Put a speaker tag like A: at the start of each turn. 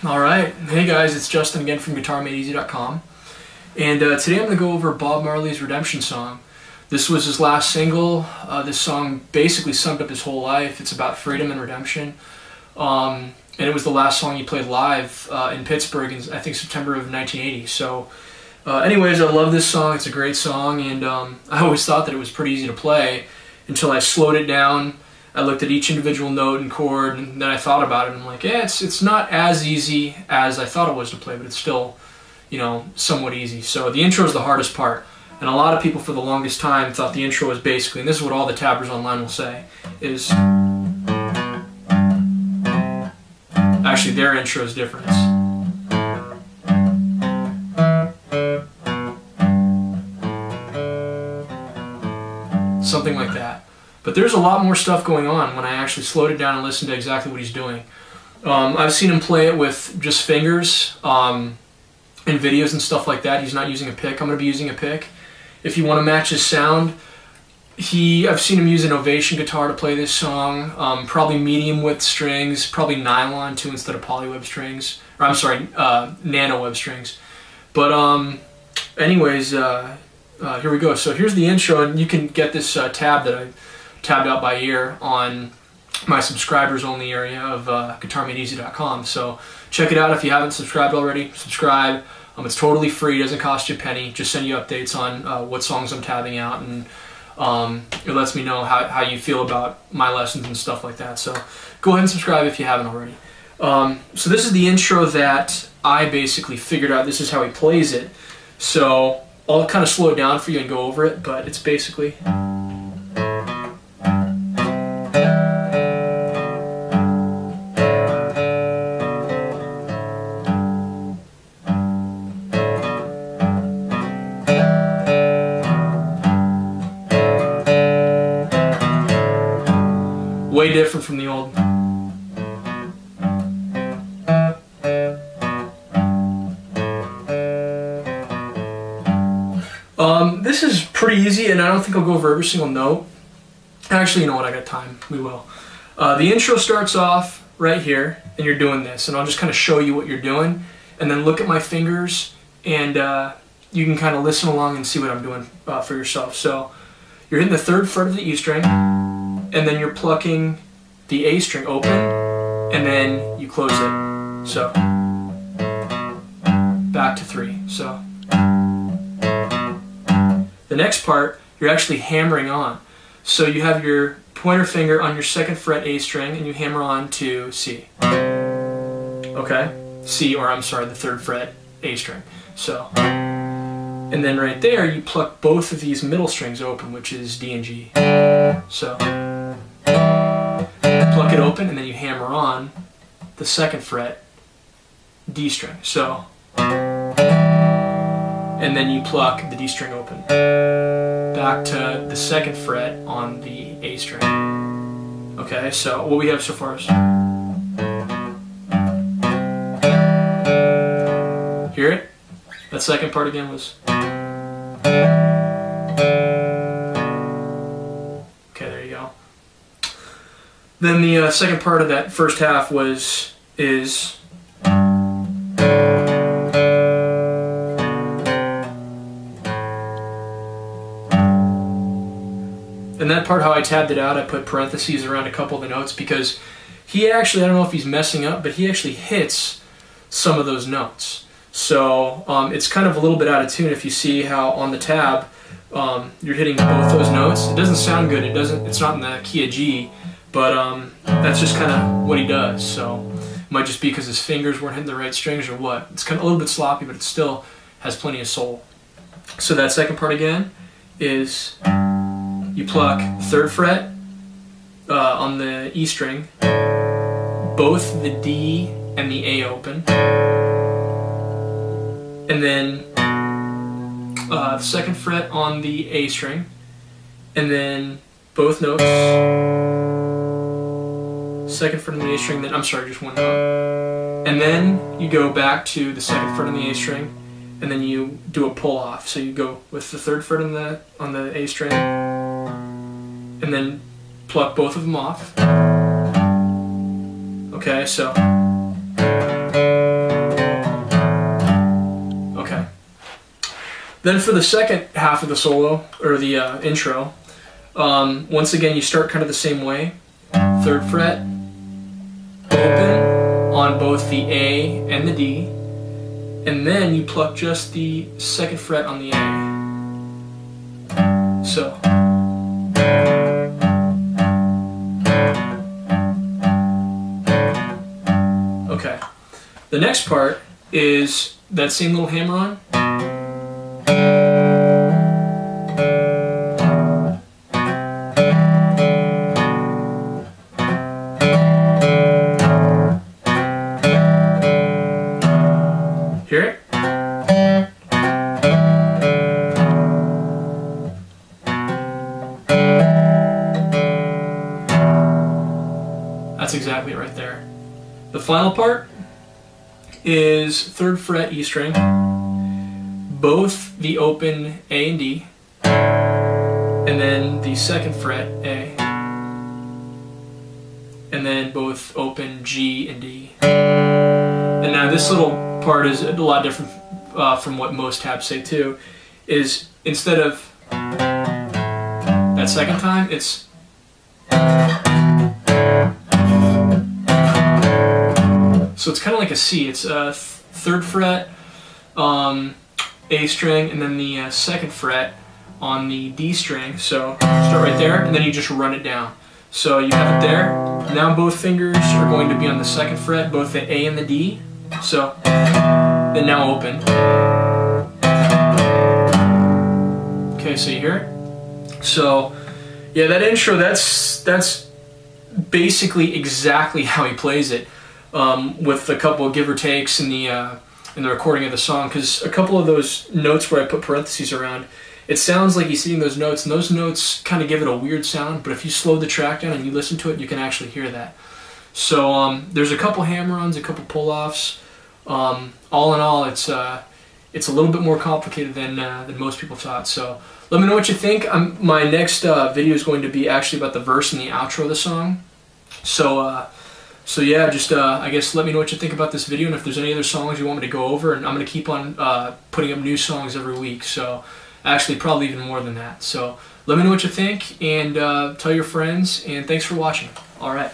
A: Alright, hey guys, it's Justin again from GuitarMadeEZ.com, and today I'm going to go over Bob Marley's Redemption song. This was his last single. This song basically summed up his whole life. It's about freedom and redemption, and it was the last song he played live in Pittsburgh in, I think, September of 1980. So anyways, I love this song. It's a great song, and I always thought that it was pretty easy to play until I slowed it down. I looked at each individual note and chord, and then I thought about it, and I'm like, yeah, it's not as easy as I thought it was to play, but it's still, you know, somewhat easy. So the intro is the hardest part, and a lot of people for the longest time thought the intro was basically, and this is what all the tappers online will say, is actually their intro is different. It's something like that. But there's a lot more stuff going on when I actually slowed it down and listened to exactly what he's doing. I've seen him play it with just fingers in videos and stuff like that. He's not using a pick. I'm going to be using a pick. If you want to match his sound, I've seen him use an Ovation guitar to play this song. Probably medium width strings, probably nylon too instead of polyweb strings. Or I'm sorry, nano web strings. But anyways, here we go. So here's the intro, and you can get this tab that I tabbed out by ear on my subscribers only area of GuitarMadeEZ.com. So check it out if you haven't subscribed already. Subscribe. It's totally free. It doesn't cost you a penny. Just send you updates on what songs I'm tabbing out, and it lets me know how you feel about my lessons and stuff like that. So go ahead and subscribe if you haven't already. So this is the intro that I basically figured out. This is how he plays it. So I'll kind of slow it down for you and go over it, but it's basically... way different from the old. This is pretty easy, and I don't think I'll go over every single note. Actually, you know what? I got time. We will. The intro starts off right here, and you're doing this, and I'll just kind of show you what you're doing, and then look at my fingers, and you can kind of listen along and see what I'm doing for yourself. So you're hitting the 3rd fret of the E string, and then you're plucking the A string open, and then you close it. So back to 3. So the next part, you're actually hammering on. So you have your pointer finger on your 2nd fret A string, and you hammer on to C. Okay? C, or I'm sorry, the 3rd fret A string. So, and then right there, you pluck both of these middle strings open, which is D and G. So, pluck it open, and then you hammer on the 2nd fret D string. So, and then you pluck the D string open. Back to the 2nd fret on the A string. Okay, so what we have so far is... Hear it? That second part again was... Okay, there you go. Then the second part of that first half is... And that part, how I tabbed it out, I put parentheses around a couple of the notes because he actually, I don't know if he's messing up, but he actually hits some of those notes. So it's kind of a little bit out of tune if you see how on the tab you're hitting both those notes. It doesn't sound good. It's not in the key of G, but that's just kind of what he does. So it might just be because his fingers weren't hitting the right strings or what. It's kind of a little bit sloppy, but it still has plenty of soul. So that second part again is... You pluck 3rd fret on the E string, both the D and the A open, and then the 2nd fret on the A string, and then both notes, 2nd fret on the A string, then, I'm sorry, just one note, and then you go back to the 2nd fret on the A string, and then you do a pull off. So you go with the 3rd fret on the A string, and then pluck both of them off. Okay, so Then for the second half of the solo, or the intro, once again you start kind of the same way. 3rd fret, open on both the A and the D, and then you pluck just the 2nd fret on the A. So. Okay. The next part is that same little hammer-on. Hear it? That's exactly it right there. The final part is 3rd fret E string, both the open A and D, and then the 2nd fret A, and then both open G and D. And now this little part is a lot different from what most tabs say too, is instead of that 2nd time, it's so it's kind of like a C. It's a 3rd fret A string, and then the 2nd fret on the D string. So start right there, and then you just run it down. So you have it there. Now both fingers are going to be on the 2nd fret, both the A and the D. So then now open. Okay, so you hear it? So yeah, that intro, that's basically exactly how he plays it. With a couple of give or takes in the recording of the song, because a couple of those notes where I put parentheses around, it sounds like he's hitting those notes, and those notes kind of give it a weird sound, but if you slow the track down and you listen to it, you can actually hear that. So there's a couple hammer-ons, a couple pull-offs. All in all, it's a little bit more complicated than most people thought. So let me know what you think. My next video is going to be actually about the verse and the outro of the song. So yeah, just I guess let me know what you think about this video, and if there's any other songs you want me to go over, and I'm going to keep on putting up new songs every week, so actually probably even more than that. So let me know what you think, and tell your friends, and thanks for watching. Alright.